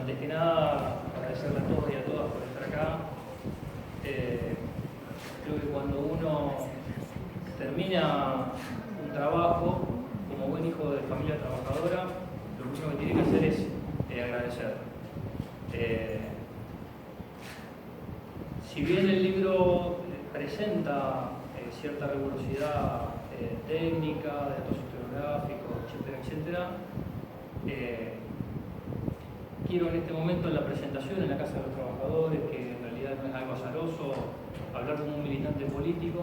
antes que nada, agradecerle a todos y a todas por estar acá. Creo que cuando uno termina un trabajo, como buen hijo de familia trabajadora, lo único que tiene que hacer es agradecer. Si bien el libro presenta cierta rigurosidad técnica, de datos historiográficos, etcétera, etcétera, quiero en este momento en la presentación en la Casa de los Trabajadores, que en realidad no es algo azaroso, hablar como un militante político,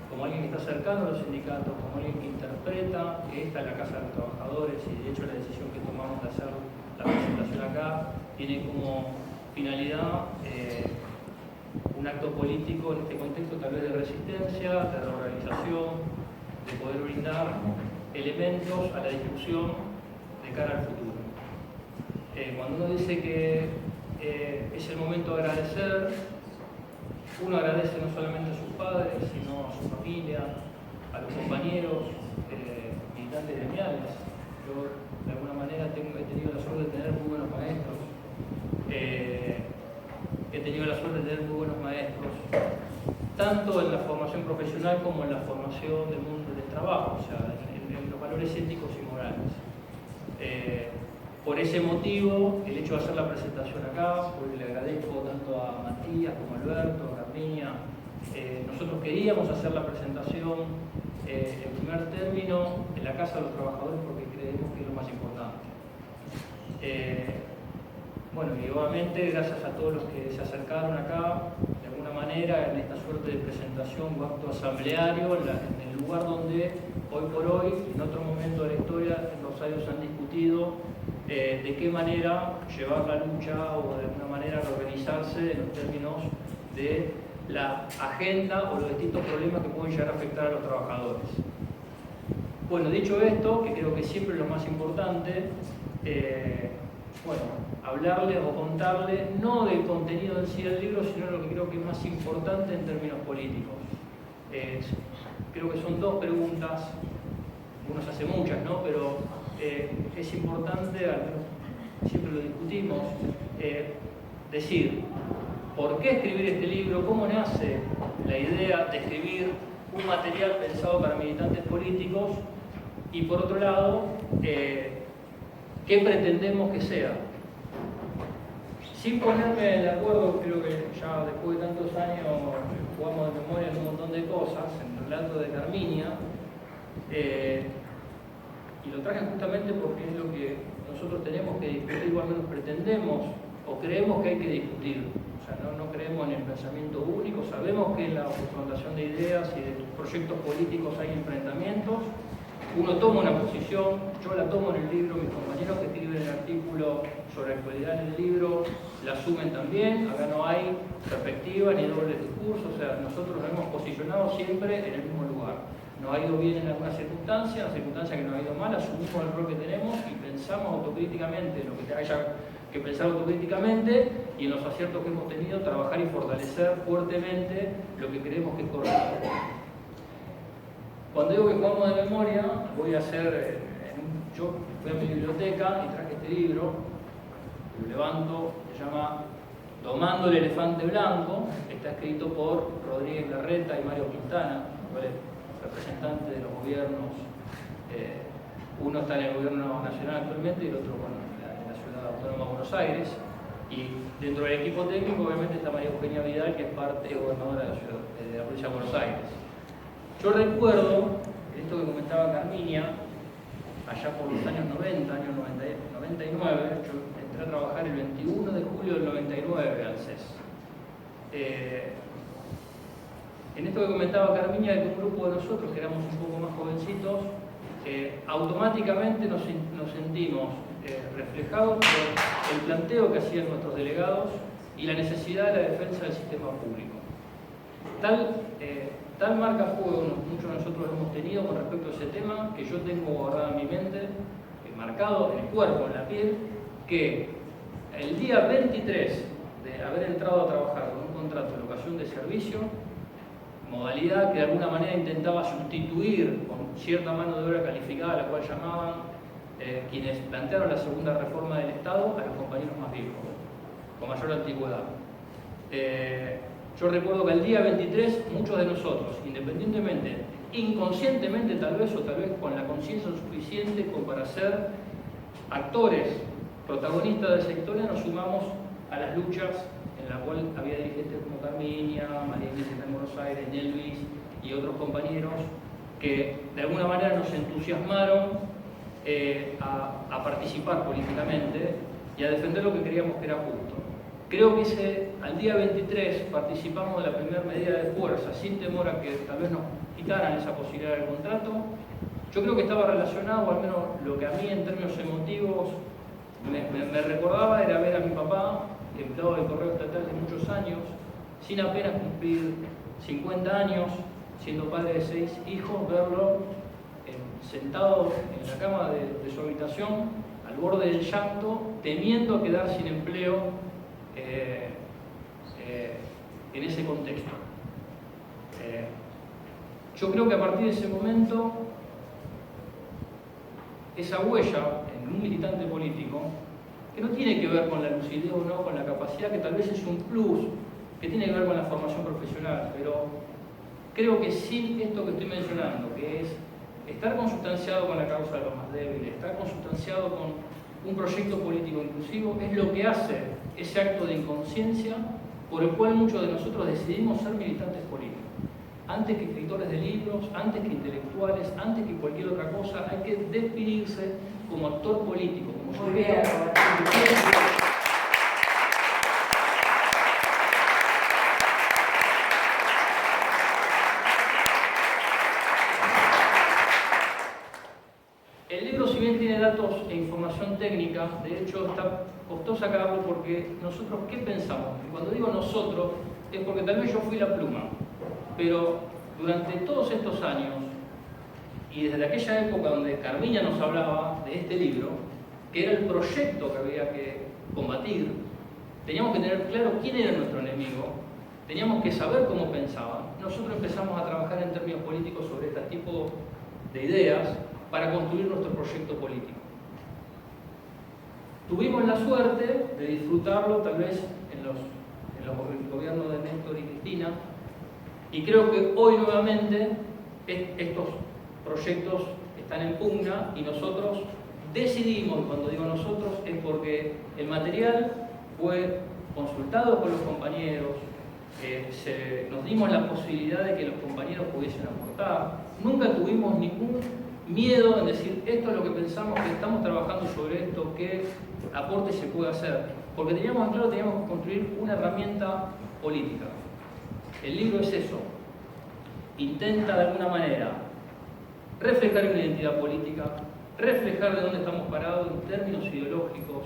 como alguien que está cercano a los sindicatos, como alguien que interpreta que esta es la Casa de los Trabajadores y de hecho la decisión que tomamos de hacer la presentación acá tiene como finalidad un acto político en este contexto tal vez de resistencia, de reorganización, de poder brindar elementos a la discusión de cara al futuro. Cuando uno dice que es el momento de agradecer, uno agradece no solamente a sus padres, sino a su familia, a los compañeros, militantes gremiales. Yo, de alguna manera, he tenido la suerte de tener muy buenos maestros. He tenido la suerte de tener muy buenos maestros, tanto en la formación profesional como en la formación del mundo del trabajo, o sea, en los valores éticos y morales. Por ese motivo, el hecho de hacer la presentación acá, porque le agradezco tanto a Matías como a Alberto, a Carmiña, nosotros queríamos hacer la presentación en primer término en la Casa de los Trabajadores porque creemos que es lo más importante. Bueno, y obviamente gracias a todos los que se acercaron acá, de alguna manera, en esta suerte de presentación o acto asambleario, en el lugar donde hoy por hoy, en otro momento de la historia, los años han discutido de qué manera llevar la lucha o de alguna manera reorganizarse en los términos de la agenda o los distintos problemas que pueden llegar a afectar a los trabajadores. Bueno, dicho esto, que creo que siempre es lo más importante, bueno, hablarle o contarle no del contenido en sí del libro, sino lo que creo que es más importante en términos políticos. Creo que son dos preguntas, uno se hace muchas, ¿no? Pero es importante, al menos siempre lo discutimos, decir por qué escribir este libro, cómo nace la idea de escribir un material pensado para militantes políticos y por otro lado, qué pretendemos que sea. Sin ponerme de acuerdo, creo que ya después de tantos años jugamos de memoria en un montón de cosas, en el relato de Carmiña, y lo traje justamente porque es lo que nosotros tenemos que discutir, o al menos pretendemos, o creemos que hay que discutir. O sea, no creemos en el pensamiento único, sabemos que en la confrontación de ideas y de proyectos políticos hay enfrentamientos. Uno toma una posición, yo la tomo en el libro, mis compañeros que escriben el artículo sobre actualidad en el libro la asumen también, acá no hay perspectiva ni doble discurso, o sea, nosotros nos hemos posicionado siempre en el mismo lugar. Nos ha ido bien en alguna circunstancia, en circunstancia que nos ha ido mal, asumimos el rol que tenemos y pensamos autocríticamente lo que haya que pensar autocríticamente y en los aciertos que hemos tenido trabajar y fortalecer fuertemente lo que creemos que es correcto. Cuando digo que jugamos de memoria, voy a hacer, yo fui a mi biblioteca y traje este libro, lo levanto, se llama Domando el elefante blanco, está escrito por Rodríguez Larreta y Mario Quintana, representantes de los gobiernos, uno está en el gobierno nacional actualmente y el otro bueno, en la ciudad autónoma de Buenos Aires, y dentro del equipo técnico obviamente está María Eugenia Vidal, que es parte gobernadora de la ciudad, de la provincia de Buenos Aires. Yo recuerdo esto que comentaba Carmiña, allá por los años 90, año 99, yo entré a trabajar el 21 de julio del 99 al CES. En esto que comentaba Carmiña, de que un grupo de nosotros, que éramos un poco más jovencitos, automáticamente nos sentimos reflejados por el planteo que hacían nuestros delegados y la necesidad de la defensa del sistema público. Tal marca fuego muchos de nosotros hemos tenido con respecto a ese tema, que yo tengo guardado en mi mente, marcado en el cuerpo, en la piel, que el día 23 de haber entrado a trabajar con un contrato de locación de servicio, modalidad que de alguna manera intentaba sustituir con cierta mano de obra calificada, a la cual llamaban, quienes plantearon la segunda reforma del Estado a los compañeros más viejos, con mayor antigüedad. Yo recuerdo que el día 23 muchos de nosotros, independientemente, inconscientemente tal vez, o tal vez con la conciencia suficiente como para ser actores, protagonistas de esa historia, nos sumamos a las luchas en la cual había dirigentes como Carminia, María Inés en Buenos Aires, Nelvis y otros compañeros que de alguna manera nos entusiasmaron a participar políticamente y a defender lo que creíamos que era justo. Creo que al día 23 participamos de la primera medida de fuerza, sin temor a que tal vez nos quitaran esa posibilidad del contrato. Yo creo que estaba relacionado, al menos lo que a mí en términos emotivos me recordaba, era ver a mi papá, empleado del Correo Estatal de muchos años, sin apenas cumplir 50 años, siendo padre de 6 hijos, verlo sentado en la cama de su habitación, al borde del llanto, temiendo quedar sin empleo en ese contexto. Yo creo que a partir de ese momento, esa huella en un militante político, que no tiene que ver con la lucidez o no, con la capacidad, que tal vez es un plus, que tiene que ver con la formación profesional, pero creo que sin esto que estoy mencionando, que es estar consustanciado con la causa de los más débiles, estar consustanciado con un proyecto político inclusivo, es lo que hace ese acto de inconsciencia por el cual muchos de nosotros decidimos ser militantes políticos. Antes que escritores de libros, antes que intelectuales, antes que cualquier otra cosa, hay que definirse como actor político, como sujeto. El libro, si bien tiene datos e información técnica, de hecho costó sacarlo porque nosotros, ¿qué pensamos? Y cuando digo nosotros, es porque tal vez yo fui la pluma, pero durante todos estos años, y desde aquella época donde Carmiña nos hablaba de este libro, que era el proyecto que había que combatir, teníamos que tener claro quién era nuestro enemigo, teníamos que saber cómo pensaba. Nosotros empezamos a trabajar en términos políticos sobre este tipo de ideas para construir nuestro proyecto político. Tuvimos la suerte de disfrutarlo tal vez en los gobiernos de Néstor y Cristina, y creo que hoy nuevamente estos proyectos están en pugna y nosotros decidimos, cuando digo nosotros es porque el material fue consultado con los compañeros, nos dimos la posibilidad de que los compañeros pudiesen aportar, nunca tuvimos ningún miedo en decir esto es lo que pensamos, que estamos trabajando sobre esto, qué aporte se puede hacer, porque teníamos claro que teníamos que construir una herramienta política. El libro es eso, intenta de alguna manera reflejar una identidad política, reflejar de dónde estamos parados en términos ideológicos,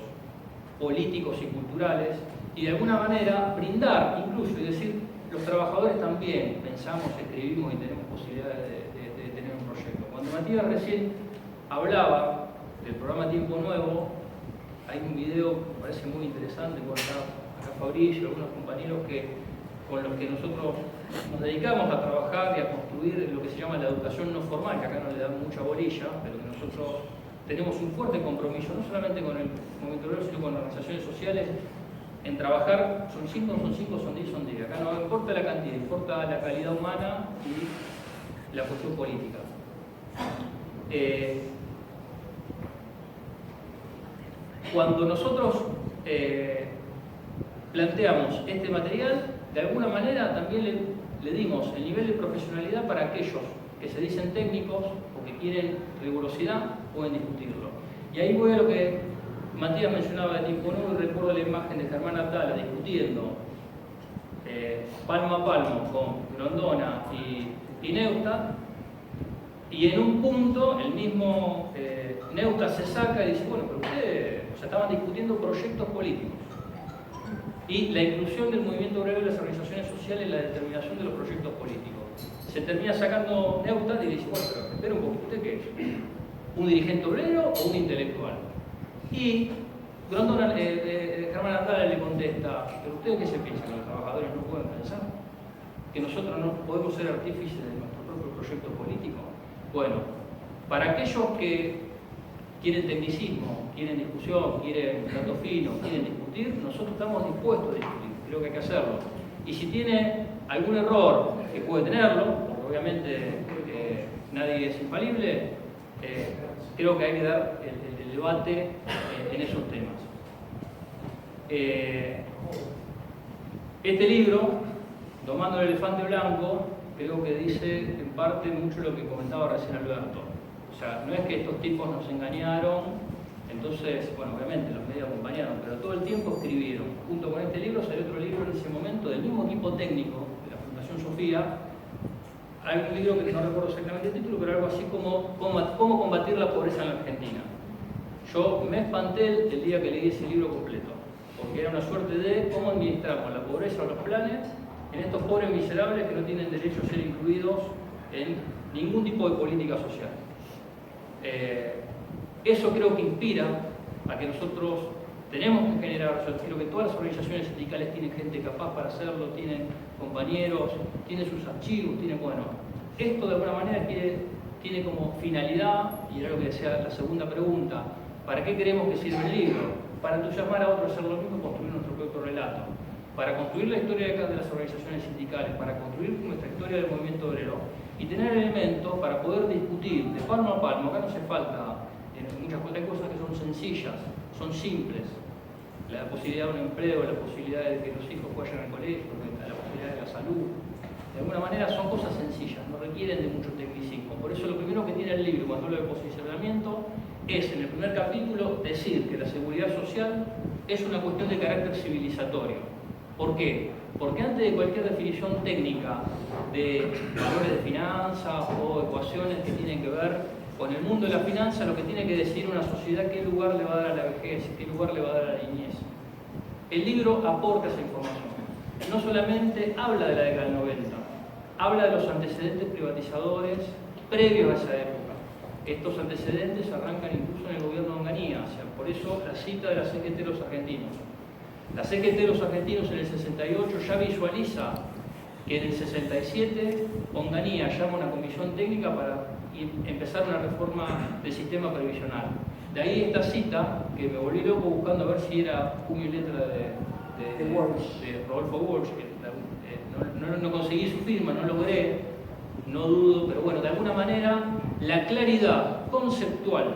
políticos y culturales, y de alguna manera brindar incluso y decir, los trabajadores también pensamos, escribimos y tenemos posibilidades de tener un proyecto. Cuando Matías recién hablaba del programa Tiempo Nuevo, hay un video que me parece muy interesante con acá Fabricio y algunos compañeros con los que nosotros nos dedicamos a trabajar y a construir lo que se llama la educación no formal, que acá no le dan mucha bolilla, pero que nosotros tenemos un fuerte compromiso, no solamente con el movimiento obrero, sino con las organizaciones sociales, en trabajar, son 5, son 5, son 10, son 10. Acá no importa la cantidad, importa la calidad humana y la cuestión política. Cuando nosotros planteamos este material, de alguna manera también le dimos el nivel de profesionalidad para aquellos que se dicen técnicos o que quieren rigurosidad, pueden discutirlo. Y ahí voy a lo que Matías mencionaba de Tiempo Nuevo y recuerdo la imagen de Germán Atala discutiendo palmo a palmo con Grondona y Neustadt, y en un punto el mismo Neustadt se saca y dice, bueno, pero ustedes estaban discutiendo proyectos políticos y la inclusión del movimiento obrero y las organizaciones sociales en la determinación de los proyectos políticos. Se termina sacando Neustadt y dice, bueno, pero espera un poco, ¿usted qué es? ¿Un dirigente obrero o un intelectual? Y Grondona, Germán Atala le contesta, ¿pero ustedes qué se piensan? ¿Que los trabajadores no pueden pensar? ¿Que nosotros no podemos ser artífices de nuestro propio proyecto político? Bueno, para aquellos que quieren tecnicismo, quieren discusión, quieren datos finos, quieren discutir, nosotros estamos dispuestos a discutir, creo que hay que hacerlo. Y si tiene algún error, que puede tenerlo, porque obviamente nadie es infalible, creo que hay que dar el debate en esos temas. Este libro, Domando el elefante blanco, creo que dice en parte mucho lo que comentaba recién Alberto. O sea, no es que estos tipos nos engañaron, entonces, bueno, obviamente los medios acompañaron, pero todo el tiempo escribieron. Junto con este libro salió otro libro en ese momento del mismo equipo técnico de la Fundación Sofía. Hay un libro que no recuerdo exactamente el título, pero algo así como cómo combatir la pobreza en la Argentina. Yo me espanté el día que leí ese libro completo, porque era una suerte de cómo administramos la pobreza o los planes en estos pobres miserables que no tienen derecho a ser incluidos en ningún tipo de política social. Eso creo que inspira a que nosotros tenemos que generar, yo creo que todas las organizaciones sindicales tienen gente capaz para hacerlo, tienen compañeros, tienen sus archivos, tienen, bueno, esto de alguna manera tiene como finalidad, y era lo que decía la segunda pregunta, ¿para qué queremos que sirva el libro? Para entusiasmar a otros a hacer lo mismo y construir nuestro propio relato, para construir la historia de las organizaciones sindicales, para construir nuestra historia del movimiento obrero y tener elementos para poder discutir de palmo a palmo. Acá no hace falta hay cosas que son sencillas, son simples. La posibilidad de un empleo, la posibilidad de que los hijos vayan al colegio, la posibilidad de la salud. De alguna manera son cosas sencillas, no requieren de mucho tecnicismo. Por eso lo primero que tiene el libro cuando habla de posicionamiento es, en el primer capítulo, decir que la seguridad social es una cuestión de carácter civilizatorio. ¿Por qué? Porque antes de cualquier definición técnica de valores de finanzas o ecuaciones que tienen que ver con el mundo de la finanza, lo que tiene que decir una sociedad qué lugar le va a dar a la vejez, qué lugar le va a dar a la niñez. El libro aporta esa información. No solamente habla de la década del 90, habla de los antecedentes privatizadores previos a esa época. Estos antecedentes arrancan incluso en el gobierno de Onganía, o sea, por eso la cita de la CGT de los argentinos. La CGT de los argentinos en el 68 ya visualiza que en el 67 Onganía llama a una comisión técnica para empezar una reforma del sistema previsional. De ahí esta cita, que me volví loco buscando a ver si era puño y letra de Rodolfo Walsh, que no conseguí su firma, no logré, no dudo, pero bueno, de alguna manera la claridad conceptual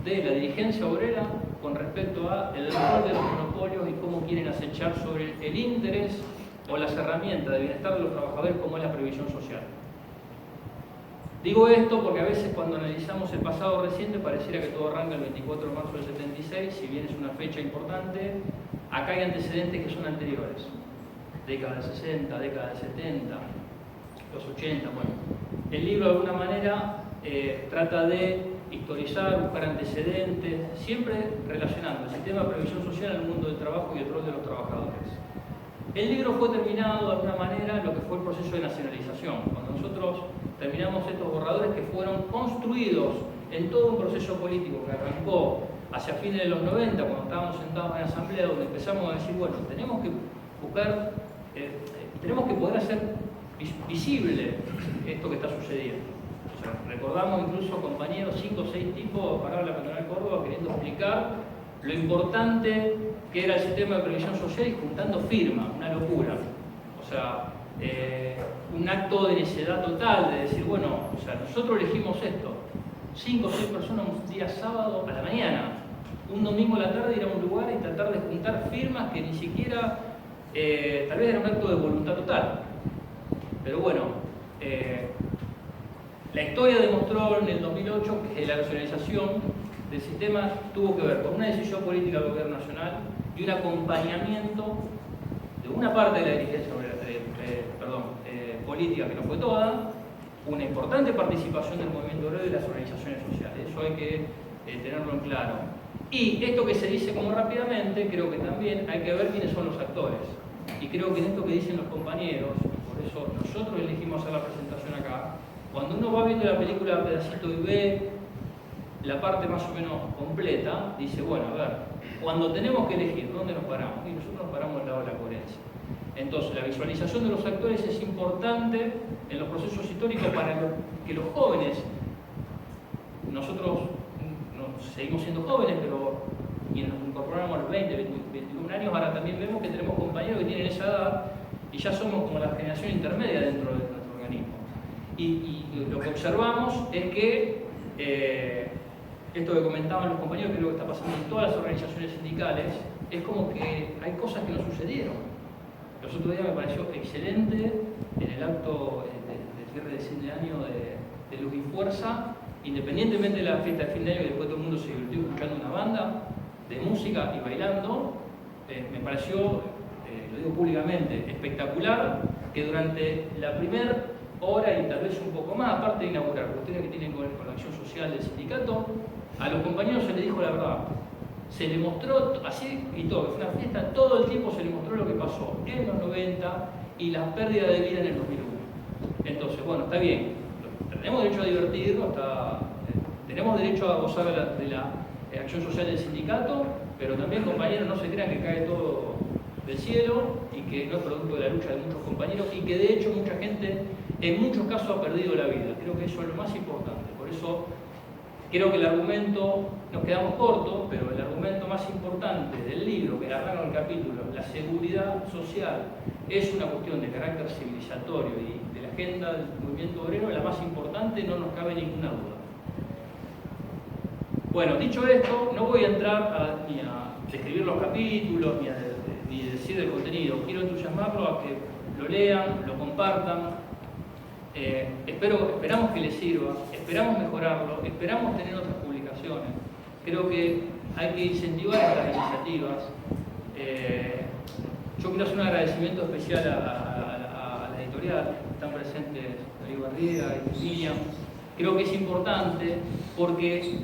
de la dirigencia obrera con respecto al rol de los monopolios y cómo quieren acechar sobre el interés o las herramientas de bienestar de los trabajadores como es la previsión social. Digo esto porque a veces cuando analizamos el pasado reciente pareciera que todo arranca el 24 de marzo del 76, si bien es una fecha importante, acá hay antecedentes que son anteriores. Década del 60, década del 70, los 80, bueno. El libro de alguna manera trata de historizar, buscar antecedentes, siempre relacionando el sistema de previsión social al mundo del trabajo y el rol de los trabajadores. El libro fue terminado de alguna manera en lo que fue el proceso de nacionalización. Cuando nosotros terminamos estos borradores que fueron construidos en todo un proceso político que arrancó hacia fines de los 90, cuando estábamos sentados en asamblea, donde empezamos a decir, bueno, tenemos que buscar, tenemos que poder hacer visible esto que está sucediendo. O sea, recordamos incluso compañeros, 5 o 6 tipos parados en la Patronal Córdoba queriendo explicar lo importante que era el sistema de previsión social y juntando firmas, una locura. O sea, un acto de necedad total, de decir, bueno, o sea, nosotros elegimos esto, 5 o 6 personas un día sábado a la mañana, un domingo a la tarde ir a un lugar y tratar de juntar firmas que ni siquiera, tal vez era un acto de voluntad total. Pero bueno, la historia demostró en el 2008 que la nacionalización del sistema tuvo que ver con una decisión política del gobierno nacional y un acompañamiento de una parte de la dirigencia política, que no fue toda, una importante participación del movimiento obrero y de las organizaciones sociales. Eso hay que tenerlo en claro. Y esto que se dice como rápidamente, creo que también hay que ver quiénes son los actores. Y creo que en esto que dicen los compañeros, por eso nosotros elegimos hacer la presentación acá, cuando uno va viendo la película pedacito y ve la parte más o menos completa, dice, bueno, a ver, cuando tenemos que elegir dónde nos paramos, y nosotros nos paramos al lado de la coherencia. Entonces, la visualización de los actores es importante en los procesos históricos para que los jóvenes, nosotros seguimos siendo jóvenes, pero y nos incorporamos a los 20, 21 años, ahora también vemos que tenemos compañeros que tienen esa edad y ya somos como la generación intermedia dentro de nuestro organismo. Y lo que observamos es que esto que comentaban los compañeros, que es lo que está pasando en todas las organizaciones sindicales, es como que hay cosas que no sucedieron. Los otros días me pareció excelente en el acto de cierre de fin de año de Luz y Fuerza, independientemente de la fiesta de fin de año, que después todo el mundo se divirtió escuchando una banda de música y bailando, me pareció, lo digo públicamente, espectacular que durante la primera hora y tal vez un poco más, aparte de inaugurar cuestiones que tienen que ver con la acción social del sindicato, a los compañeros se les dijo la verdad. Se les mostró así y todo, fue una fiesta, todo el tiempo se les mostró lo que pasó en los 90 y las pérdidas de vida en el 2001. Entonces, bueno, está bien, tenemos derecho a divertirnos, tenemos derecho a gozar de la acción social del sindicato, pero también, compañeros, no se crean que cae todo del cielo y que no es producto de la lucha de muchos compañeros y que de hecho mucha gente en muchos casos ha perdido la vida. Creo que eso es lo más importante. Por eso creo que el argumento, nos quedamos cortos, pero el argumento más importante del libro, que arranca el capítulo, la seguridad social, es una cuestión de carácter civilizatorio y de la agenda del movimiento obrero, la más importante, no nos cabe ninguna duda. Bueno, dicho esto, no voy a entrar ni a describir los capítulos, ni decir el contenido. Quiero entusiasmarlo a que lo lean, lo compartan. Esperamos que les sirva, esperamos mejorarlo, esperamos tener otras publicaciones. Creo que hay que incentivar estas iniciativas. Yo quiero hacer un agradecimiento especial a la editorial, están presentes Darío Barriga y Miriam. Creo que es importante porque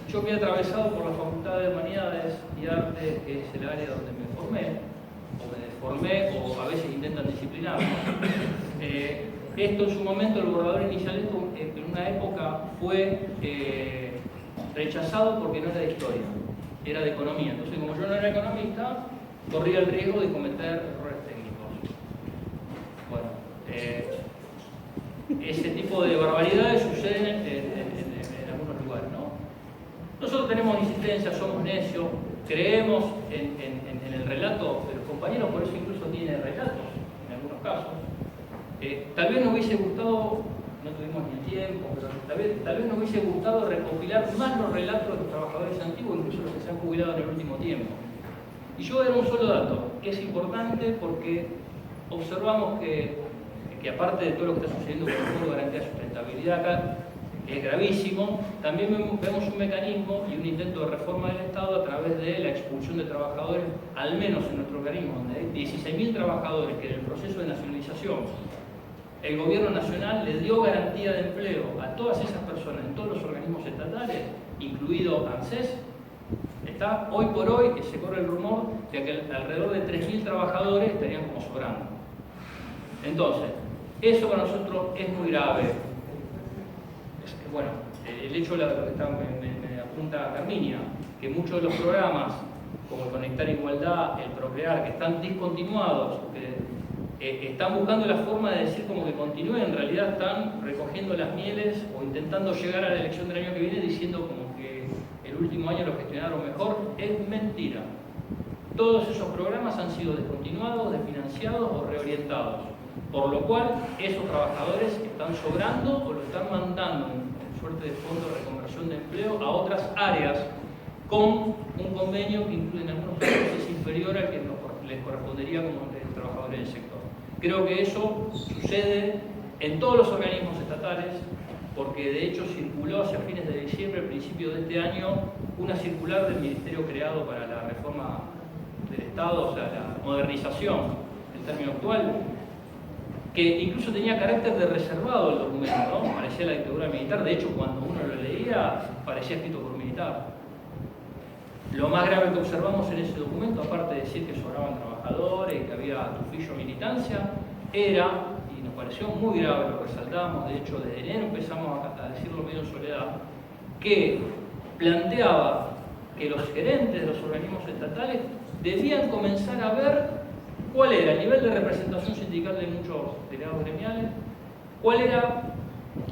yo me he atravesado por la Facultad de Humanidades y Artes, que es el área donde me formé, o a veces intentan disciplinarme. Esto en su momento, el borrador inicial, en una época fue rechazado porque no era de historia, era de economía. Entonces, como yo no era economista, corría el riesgo de cometer errores técnicos. Bueno, ese tipo de barbaridades suceden en algunos lugares, ¿no? Nosotros tenemos insistencia, somos necios, creemos en el relato de los compañeros, por eso incluso tiene relatos en algunos casos. Tal vez nos hubiese gustado, no tuvimos ni el tiempo, pero tal vez nos hubiese gustado recopilar más los relatos de los trabajadores antiguos, incluso los que se han jubilado en el último tiempo. Y yo voy a dar un solo dato, que es importante porque observamos que aparte de todo lo que está sucediendo con el Fondo de Garantía de Sustentabilidad acá, que es gravísimo, también vemos un mecanismo y un intento de reforma del Estado a través de la expulsión de trabajadores, al menos en nuestro organismo, donde hay 16.000 trabajadores que en el proceso de nacionalización el gobierno nacional le dio garantía de empleo a todas esas personas en todos los organismos estatales, incluido ANSES. Está hoy por hoy, que se corre el rumor de que alrededor de 3.000 trabajadores estarían como sobrando. Entonces, eso para nosotros es muy grave. Bueno, el hecho de lo que me apunta Carminia, que muchos de los programas, como el Conectar Igualdad, el Procrear, que están discontinuados, están buscando la forma de decir como que continúen, en realidad están recogiendo las mieles o intentando llegar a la elección del año que viene diciendo como que el último año lo gestionaron mejor. Es mentira. Todos esos programas han sido descontinuados, desfinanciados o reorientados, por lo cual esos trabajadores están sobrando o lo están mandando en suerte de fondo de reconversión de empleo a otras áreas con un convenio que incluye en algunos casos es inferior al que les correspondería como trabajadores del sector. Creo que eso sucede en todos los organismos estatales, porque de hecho circuló hacia fines de diciembre, principios de este año, una circular del Ministerio creado para la reforma del Estado, o sea, la modernización, el término actual, que incluso tenía carácter de reservado el documento, ¿no? Parecía la dictadura militar, de hecho cuando uno lo leía parecía escrito por un militar. Lo más grave que observamos en ese documento, aparte de decir que sobraban trabajadores, que había tufillo militancia, era, y nos pareció muy grave, lo resaltamos, de hecho desde enero empezamos a decirlo medio en soledad, que planteaba que los gerentes de los organismos estatales debían comenzar a ver cuál era el nivel de representación sindical de muchos delegados gremiales, cuál era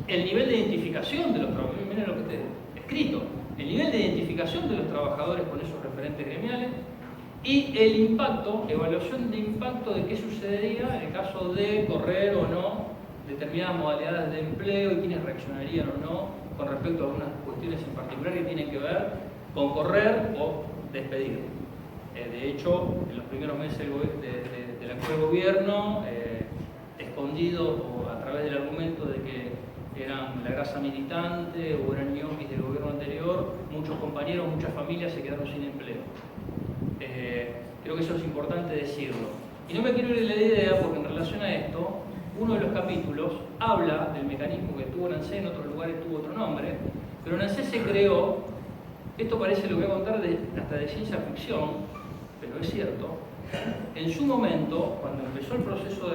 el nivel de identificación de los trabajadores, miren lo que está escrito, el nivel de identificación de los trabajadores con esos referentes gremiales y el impacto, evaluación de impacto de qué sucedería en el caso de correr o no determinadas modalidades de empleo y quiénes reaccionarían o no con respecto a algunas cuestiones en particular que tienen que ver con correr o despedir. De hecho, en los primeros meses del actual gobierno, escondido a través del argumento de que eran la grasa militante o eran ñoquis del gobierno anterior, muchos compañeros, muchas familias se quedaron sin empleo. Creo que eso es importante decirlo. Y no me quiero ir de la idea porque en relación a esto, uno de los capítulos habla del mecanismo que tuvo NANSES, en otros lugares tuvo otro nombre, pero NANSES se creó, esto parece, lo voy a contar, hasta de ciencia ficción, pero es cierto, en su momento, cuando empezó el proceso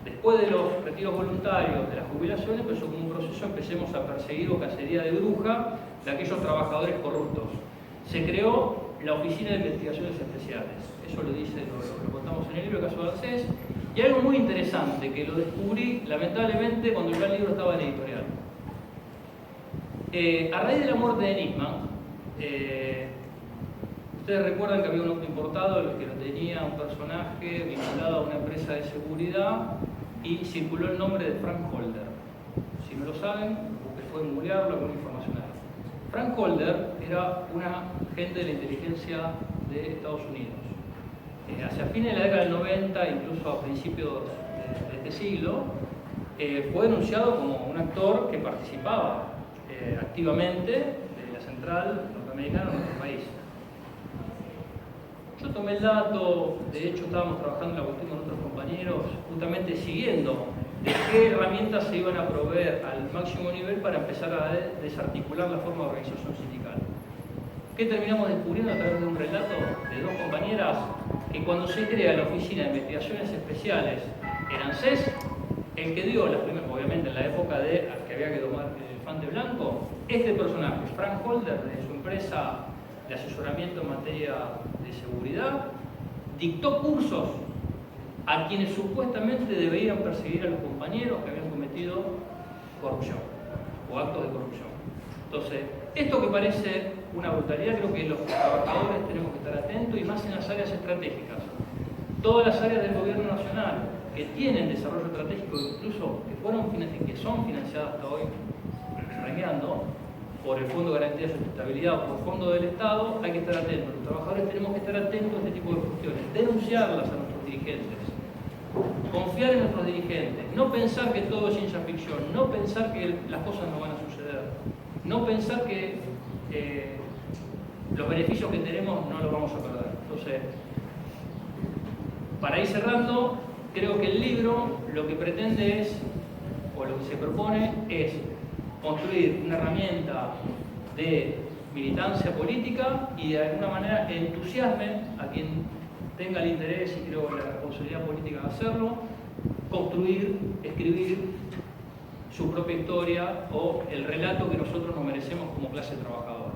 después de los retiros voluntarios, de las jubilaciones, empezó como un proceso, empecemos a perseguir o cacería de bruja de aquellos trabajadores corruptos. Se creó la Oficina de Investigaciones Especiales, eso lo dice, lo contamos en el libro, el caso de ANSES, y algo muy interesante, que lo descubrí lamentablemente cuando ya el libro estaba en editorial. A raíz de la muerte de Nisman, ustedes recuerdan que había un auto importado en el que lo tenía un personaje vinculado a una empresa de seguridad y circuló el nombre de Frank Holder. Si no lo saben, ustedes pueden googlearlo, alguna información ahí. Frank Holder era un agente de la inteligencia de Estados Unidos. Hacia fines de la década del 90, incluso a principios de este siglo, fue denunciado como un actor que participaba activamente de la central norteamericana en nuestro país. Yo tomé el dato, de hecho estábamos trabajando en la cuestión con otros compañeros, justamente siguiendo de qué herramientas se iban a proveer al máximo nivel para empezar a desarticular la forma de organización sindical. ¿Qué terminamos descubriendo a través de un relato de dos compañeras? Que cuando se crea la Oficina de Investigaciones Especiales en ANSES, el que dio las primeras, obviamente en la época de que había que tomar el elefante blanco, este personaje, Frank Holder, de su empresa de asesoramiento en materia de seguridad, dictó cursos a quienes supuestamente deberían perseguir a los compañeros que habían cometido corrupción o actos de corrupción. Entonces, esto que parece una brutalidad, creo que los trabajadores tenemos que estar atentos y más en las áreas estratégicas. Todas las áreas del gobierno nacional que tienen desarrollo estratégico, incluso que son financiadas hasta hoy, renegando, por el Fondo de Garantía de Sustentabilidad o por Fondo del Estado, hay que estar atentos. Los trabajadores tenemos que estar atentos a este tipo de cuestiones, denunciarlas a nuestros dirigentes, confiar en nuestros dirigentes, no pensar que todo es ciencia ficción, no pensar que las cosas no van a suceder, no pensar que los beneficios que tenemos no los vamos a perder. Entonces, para ir cerrando, creo que el libro lo que pretende es, o lo que se propone es construir una herramienta de militancia política y de alguna manera entusiasme a quien tenga el interés y creo la responsabilidad política de hacerlo, construir, escribir su propia historia o el relato que nosotros nos merecemos como clase trabajadora.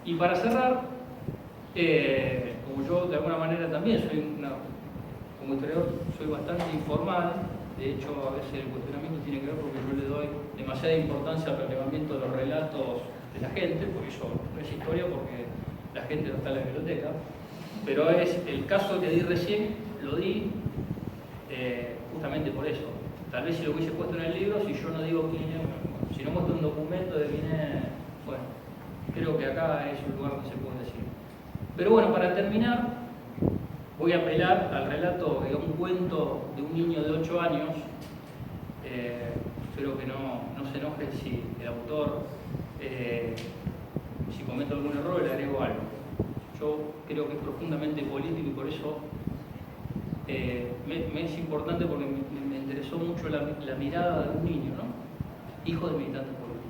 Y para cerrar, como yo de alguna manera también como historiador soy bastante informal, de hecho a veces el cuestionamiento tiene que ver porque yo le doy demasiada importancia al relevamiento de los relatos de la gente, por eso no es historia porque la gente no está en la biblioteca, pero es el caso que di recién, lo di justamente por eso. Tal vez si lo hubiese puesto en el libro, si yo no digo quién es, si no muestro un documento de quién es, bueno, creo que acá es un lugar donde se puede decir. Pero bueno, para terminar, voy a apelar al relato de un cuento de un niño de 8 años. Espero que no se enoje si el autor, si cometo algún error, le agrego algo. Yo creo que es profundamente político y por eso me es importante porque me interesó mucho la mirada de un niño, ¿no? Hijo de militantes políticos.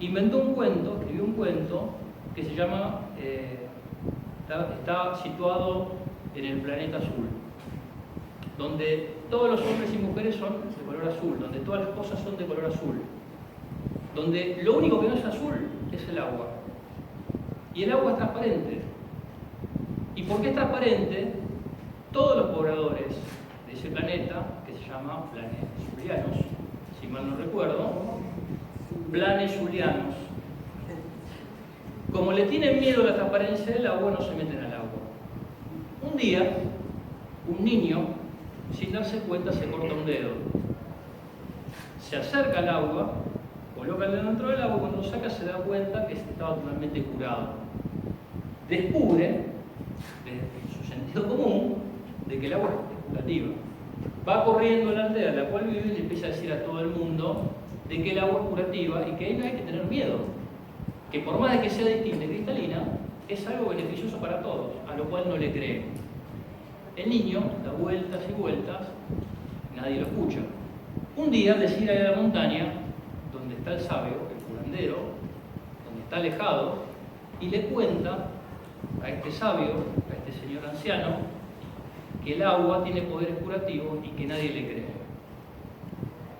Inventó un cuento, escribió un cuento que se llama, está situado en el planeta azul, donde todos los hombres y mujeres son de color azul, donde todas las cosas son de color azul, donde lo único que no es azul es el agua. Y el agua es transparente. ¿Y por qué es transparente? Todos los pobladores de ese planeta, que se llama Planetas Zulianos, si mal no recuerdo, planes julianos. Como le tienen miedo a la transparencia del agua, no se meten al agua. Un día, un niño, sin darse cuenta, se corta un dedo. Se acerca al agua, coloca el dedo dentro del agua y cuando lo saca se da cuenta que estaba totalmente curado. Descubre, desde su sentido común, de que el agua es curativa. Va corriendo a la aldea en la cual vive y le empieza a decir a todo el mundo de que el agua es curativa y que ahí no hay que tener miedo. Que por más de que sea distinta y cristalina, es algo beneficioso para todos, a lo cual no le cree. El niño da vueltas y vueltas, nadie lo escucha. Un día decide ir a la montaña, donde está el sabio, el curandero, donde está alejado, y le cuenta a este sabio, a este señor anciano, que el agua tiene poderes curativos y que nadie le cree.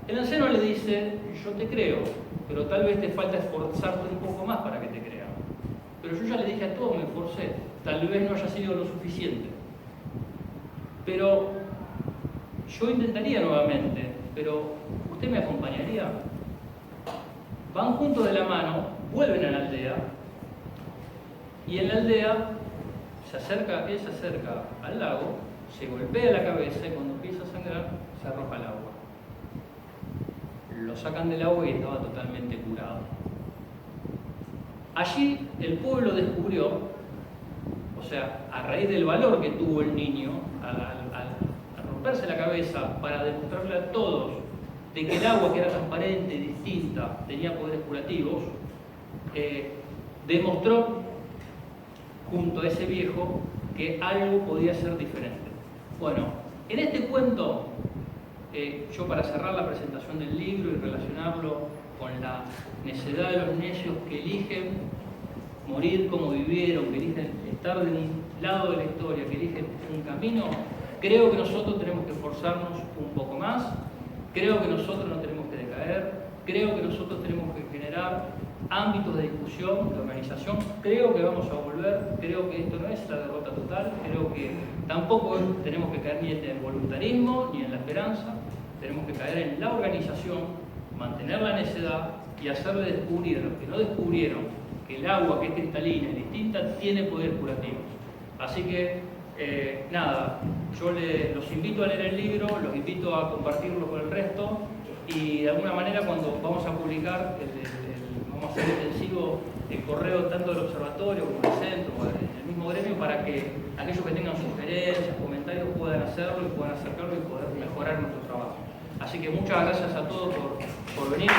El anciano le dice, yo te creo, pero tal vez te falta esforzarte un poco más para que te crean. Pero yo ya le dije a todos, me esforcé, tal vez no haya sido lo suficiente. Pero yo intentaría nuevamente, pero ¿usted me acompañaría? Van juntos de la mano, vuelven a la aldea, y en la aldea él se acerca al lago, se golpea la cabeza y cuando empieza a sangrar, se arroja al agua. Lo sacan del agua y estaba totalmente curado. Allí el pueblo descubrió, o sea, a raíz del valor que tuvo el niño, al romperse la cabeza para demostrarle a todos de que el agua, que era transparente, distinta, tenía poderes curativos, demostró junto a ese viejo que algo podía ser diferente. Bueno, en este cuento, yo para cerrar la presentación del libro y relacionarlo con la necedad de los necios que eligen morir como vivieron, que eligen estar de un lado de la historia, que eligen un camino, creo que nosotros tenemos que esforzarnos un poco más, creo que nosotros no tenemos que decaer, creo que nosotros tenemos que generar ámbitos de discusión, de organización, creo que vamos a volver, creo que esto no es la derrota total, creo que tampoco tenemos que caer ni en el voluntarismo ni en la esperanza, tenemos que caer en la organización, mantener la necedad y hacerle descubrir a los que no descubrieron que el agua, que es cristalina y distinta, tiene poderes curativos. Así que, nada, yo los invito a leer el libro, los invito a compartirlo con el resto y de alguna manera cuando vamos a publicar vamos a hacer intensivo el correo tanto del observatorio como del centro, o del mismo gremio, para que aquellos que tengan sugerencias, comentarios puedan hacerlo y puedan acercarlo y poder mejorar nuestro trabajo. Así que muchas gracias a todos por venir.